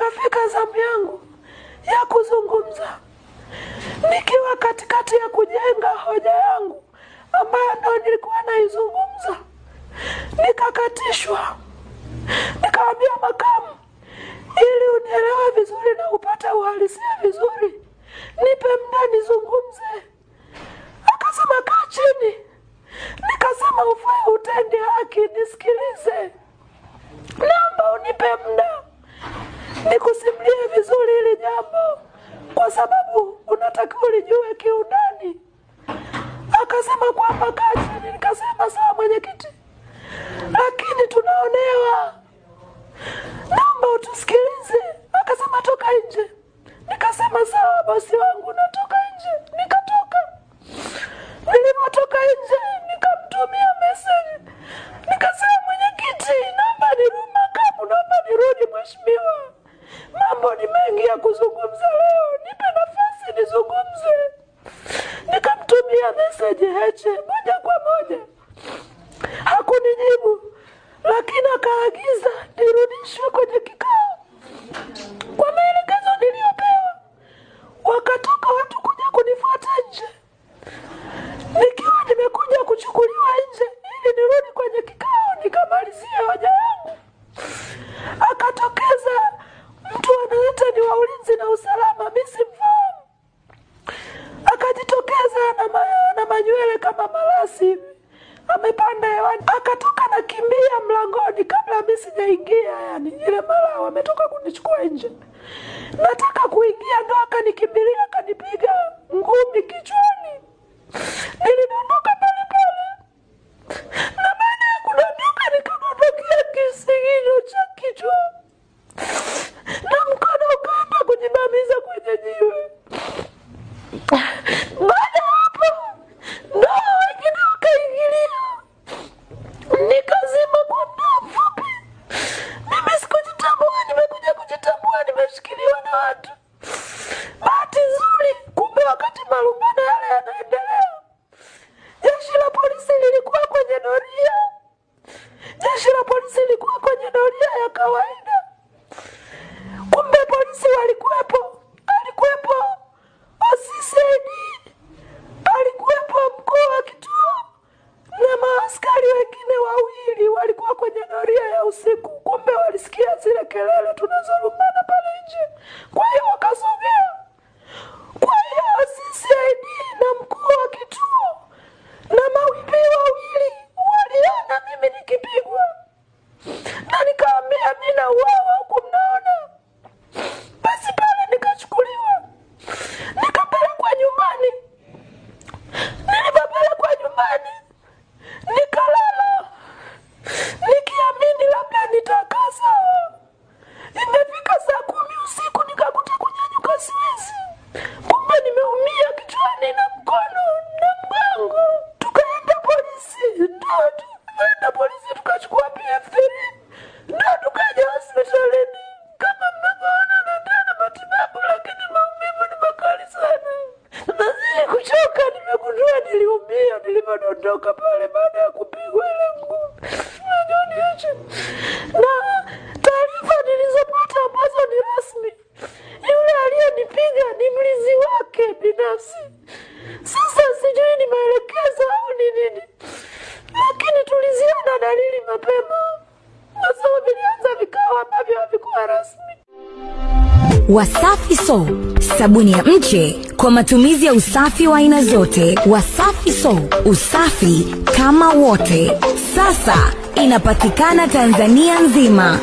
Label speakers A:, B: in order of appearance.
A: ikafika zamu yangu ya kuzungumza. Nikiwa katikati ya kujenga hoja yangu ambayo ndio nilikuwa naizungumza, nikakatishwa. Nikamwambia makamu, ili unielewe vizuri na upate uhalisia vizuri, nipe muda nizungumze. Akasema kaa chini. Nikasema ufai utendi haki, nisikilize. Naomba unipe muda nikusimulie vizuri hili jambo, kwa sababu unatakiwa ulijue kiundani. Akasema kwamba kaa chini. Nikasema sawa mwenyekiti, lakini tunaonewa, naomba utusikilize. Akasema toka nje. Nikasema sawa bosi wangu, natoka nje. Nikatoka. Nilipotoka nje nikamtumia message. Nikasema mwenyekiti, naomba nirudi makamu, naomba nirudi mheshimiwa. Mambo ni mengi ya kuzungumza leo, nipe nafasi nizungumze. Nikamtumia message Heche moja kwa moja. Hakunijibu, lakini akaagiza nirudishwe kwenye kikao kwa maelekezo niliyopewa. Wakatoka watu kuja kunifuata nje. Nikiwa nimekuja kuchukuliwa nje ili nirudi kwenye kikao nikamalizia hoja yangu, akatokeza mtu anaita ni wa ulinzi na usalama, mimi simfahamu. Akajitokeza na manywele kama malasi, amepanda hewani. Akatoka na kimbia mlangoni kabla mimi sijaingia, yani ile mara wametoka kunichukua nje. Nataka kuingia ndo akanikimbilia, akanipiga ngumi kichwani. Nilidondoka pale pale. Na baada ya kudondoka nikadondokea kisigino cha kichwa. Na mkono ukaenda kujibamiza kwenye jiwe. Baada ya hapo ndo wengine wakaingilia. Nikazima kwa muda mfupi. Mimi sikujitambua, nimekuja kujitambua nimeshikiliwa na watu. Bahati nzuri, kumbe wakati malumbano yale yanaendelea, jeshi la polisi lilikuwa kwenye doria. Jeshi la polisi lilikuwa kwenye doria ya kawaida. Kumbe polisi walikuwepo. Alikuwepo OCCD, alikuwepo mkuu wa kituo na maaskari wengine wawili walikuwa kwenye doria ya usiku. Kumbe walisikia zile kelele tunazolumbana pale nje, kwa hiyo wakasogea. Kwa hiyo OCCD na mkuu wa kituo na mawipi wawili waliona mimi nikipigwa. Na nikaambia mimi na wao huku mnaona. Basi pale nikachukuliwa, nikapelekwa nyumbani. Nilipopelekwa nyumbani nikalala, nikiamini labda nitakaa sawa. Imefika saa 10 usiku nikakuta kunyanyuka siwezi. Kumbe nimeumia kichwani na mkono na mgongo. Tukaenda polisi, tukachukua PF3, tukaja hospitalini. Kama mnavyoona naendelea matibabu, lakini maumivu ni makali sana. Nazidi kuchoka. Nimegundua niliumia nilipodondoka pale baada ya kupigwa ile ngumi. Na taarifa nilizopata ambazo ni rasmi, yule aliyenipiga ni mlinzi wake binafsi. Sasa sijui ni maelekezo au ni nini, lakini tuliziona dalili mapema, kwa sababu nilianza vikao ambavyo havikuwa rasmi.
B: Wasafi Soap, sabuni ya mche kwa matumizi ya usafi wa aina zote. Wasafi Soap, usafi kama wote. Sasa inapatikana Tanzania nzima.